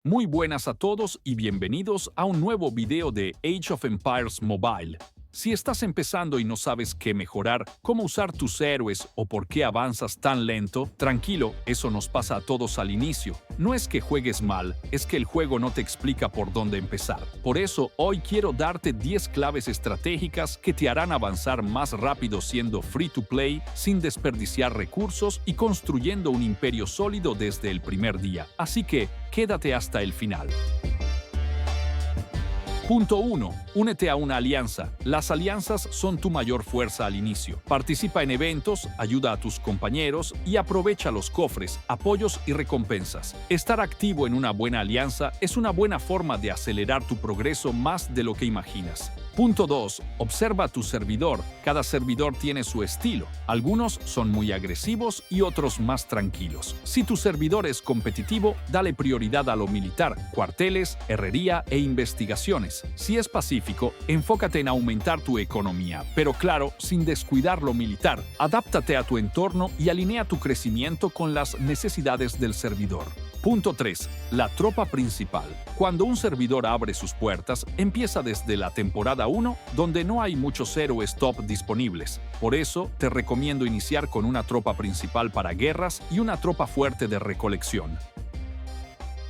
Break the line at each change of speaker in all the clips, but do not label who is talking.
Muy buenas a todos y bienvenidos a un nuevo video de Age of Empires Mobile. Si estás empezando y no sabes qué mejorar, cómo usar tus héroes o por qué avanzas tan lento, tranquilo, eso nos pasa a todos al inicio. No es que juegues mal, es que el juego no te explica por dónde empezar. Por eso, hoy quiero darte 10 claves estratégicas que te harán avanzar más rápido siendo free to play, sin desperdiciar recursos y construyendo un imperio sólido desde el primer día. Así que, quédate hasta el final. Punto 1. Únete a una alianza. Las alianzas son tu mayor fuerza al inicio. Participa en eventos, ayuda a tus compañeros y aprovecha los cofres, apoyos y recompensas. Estar activo en una buena alianza es una buena forma de acelerar tu progreso más de lo que imaginas. Punto 2. Observa tu servidor. Cada servidor tiene su estilo. Algunos son muy agresivos y otros más tranquilos. Si tu servidor es competitivo, dale prioridad a lo militar, cuarteles, herrería e investigaciones. Si es pacífico, enfócate en aumentar tu economía, pero claro, sin descuidar lo militar. Adáptate a tu entorno y alinea tu crecimiento con las necesidades del servidor. Punto 3. La tropa principal. Cuando un servidor abre sus puertas, empieza desde la temporada 1, donde no hay muchos héroes top disponibles. Por eso, te recomiendo iniciar con una tropa principal para guerras y una tropa fuerte de recolección.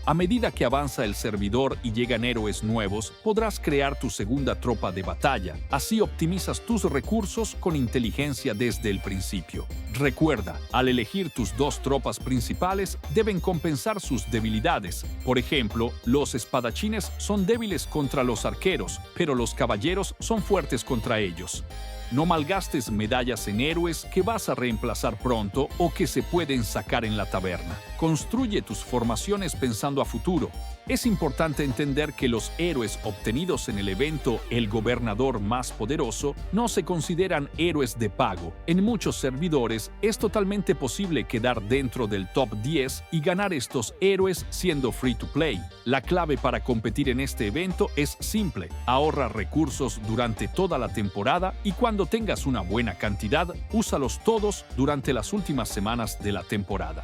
A medida que avanza el servidor y llegan héroes nuevos, podrás crear tu segunda tropa de batalla. Así optimizas tus recursos con inteligencia desde el principio. Recuerda, al elegir tus dos tropas principales, deben compensar sus debilidades. Por ejemplo, los espadachines son débiles contra los arqueros, pero los caballeros son fuertes contra ellos. No malgastes medallas en héroes que vas a reemplazar pronto o que se pueden sacar en la taberna. Construye tus formaciones pensando a futuro. Es importante entender que los héroes obtenidos en el evento El Gobernador Más Poderoso no se consideran héroes de pago. En muchos servidores es totalmente posible quedar dentro del top 10 y ganar estos héroes siendo free to play. La clave para competir en este evento es simple: ahorra recursos durante toda la temporada y cuando tengas una buena cantidad, úsalos todos durante las últimas semanas de la temporada.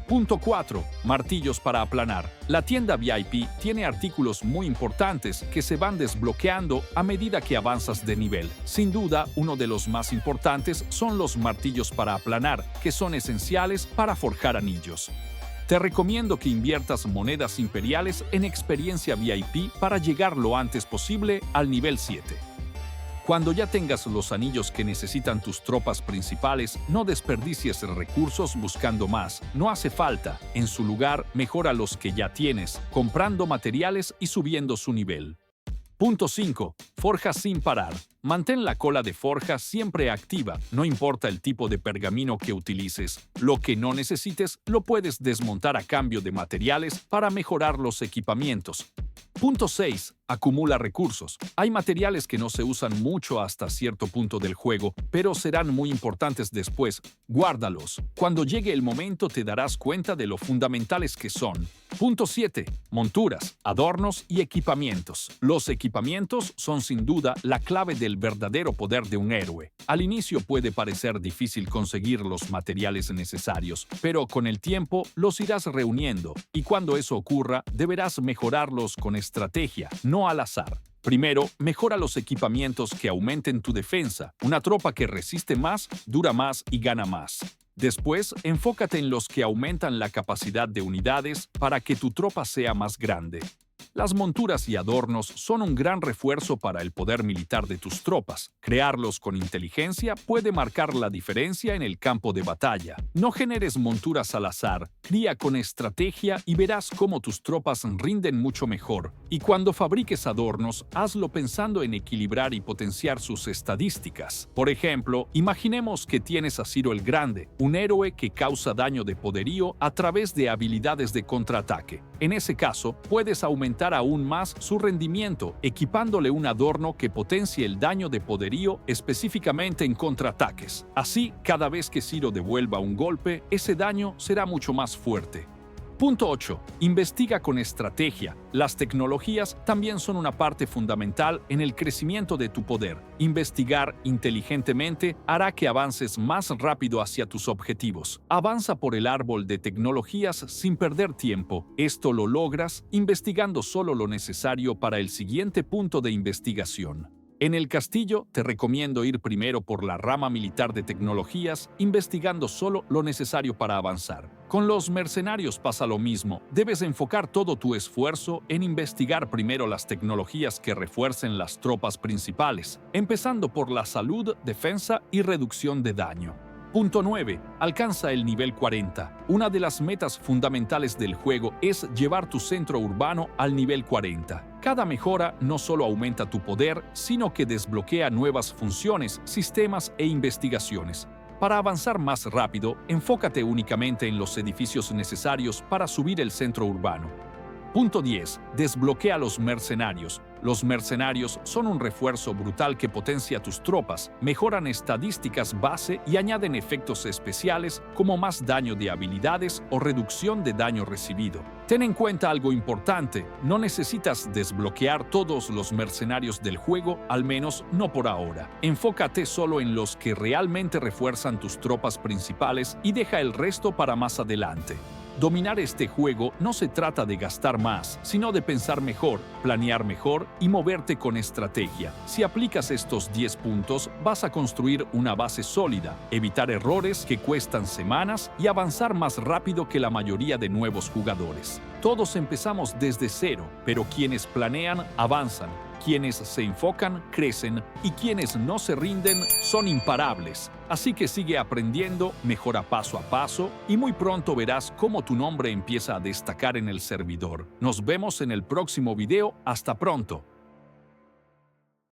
Punto 4. Martillos para aplanar. La tienda VIP tiene artículos muy importantes que se van desbloqueando a medida que avanzas de nivel. Sin duda, uno de los más importantes son los martillos para aplanar, que son esenciales para forjar anillos. Te recomiendo que inviertas monedas imperiales en experiencia VIP para llegar lo antes posible al nivel 7. Cuando ya tengas los anillos que necesitan tus tropas principales, no desperdicies recursos buscando más. No hace falta. En su lugar, mejora los que ya tienes, comprando materiales y subiendo su nivel. Punto 5. Forja sin parar. Mantén la cola de forja siempre activa, no importa el tipo de pergamino que utilices. Lo que no necesites, lo puedes desmontar a cambio de materiales para mejorar los equipamientos. Punto 6. Acumula recursos. Hay materiales que no se usan mucho hasta cierto punto del juego, pero serán muy importantes después. Guárdalos. Cuando llegue el momento te darás cuenta de lo fundamentales que son. Punto 7. Monturas, adornos y equipamientos. Los equipamientos son sin duda la clave del verdadero poder de un héroe. Al inicio puede parecer difícil conseguir los materiales necesarios, pero con el tiempo los irás reuniendo, y cuando eso ocurra, deberás mejorarlos con estrategia, no al azar. Primero, mejora los equipamientos que aumenten tu defensa. Una tropa que resiste más, dura más y gana más. Después, enfócate en los que aumentan la capacidad de unidades para que tu tropa sea más grande. Las monturas y adornos son un gran refuerzo para el poder militar de tus tropas. Crearlos con inteligencia puede marcar la diferencia en el campo de batalla. No generes monturas al azar, cría con estrategia y verás cómo tus tropas rinden mucho mejor. Y cuando fabriques adornos, hazlo pensando en equilibrar y potenciar sus estadísticas. Por ejemplo, imaginemos que tienes a Ciro el Grande, un héroe que causa daño de poderío a través de habilidades de contraataque. En ese caso, puedes aumentar aún más su rendimiento, equipándole un adorno que potencie el daño de poderío específicamente en contraataques. Así, cada vez que Ciro devuelva un golpe, ese daño será mucho más fuerte. Punto 8. Investiga con estrategia. Las tecnologías también son una parte fundamental en el crecimiento de tu poder. Investigar inteligentemente hará que avances más rápido hacia tus objetivos. Avanza por el árbol de tecnologías sin perder tiempo. Esto lo logras investigando solo lo necesario para el siguiente punto de investigación. En el castillo, te recomiendo ir primero por la rama militar de tecnologías, investigando solo lo necesario para avanzar. Con los mercenarios pasa lo mismo. Debes enfocar todo tu esfuerzo en investigar primero las tecnologías que refuercen las tropas principales, empezando por la salud, defensa y reducción de daño. Punto 9. Alcanza el nivel 40. Una de las metas fundamentales del juego es llevar tu centro urbano al nivel 40. Cada mejora no solo aumenta tu poder, sino que desbloquea nuevas funciones, sistemas e investigaciones. Para avanzar más rápido, enfócate únicamente en los edificios necesarios para subir el centro urbano. Punto 10. Desbloquea a los mercenarios. Los mercenarios son un refuerzo brutal que potencia tus tropas, mejoran estadísticas base y añaden efectos especiales como más daño de habilidades o reducción de daño recibido. Ten en cuenta algo importante, no necesitas desbloquear todos los mercenarios del juego, al menos no por ahora. Enfócate solo en los que realmente refuerzan tus tropas principales y deja el resto para más adelante. Dominar este juego no se trata de gastar más, sino de pensar mejor, planear mejor y moverte con estrategia. Si aplicas estos 10 puntos, vas a construir una base sólida, evitar errores que cuestan semanas y avanzar más rápido que la mayoría de nuevos jugadores. Todos empezamos desde cero, pero quienes planean avanzan. Quienes se enfocan, crecen, y quienes no se rinden, son imparables. Así que sigue aprendiendo, mejora paso a paso, y muy pronto verás cómo tu nombre empieza a destacar en el servidor. Nos vemos en el próximo video. Hasta pronto.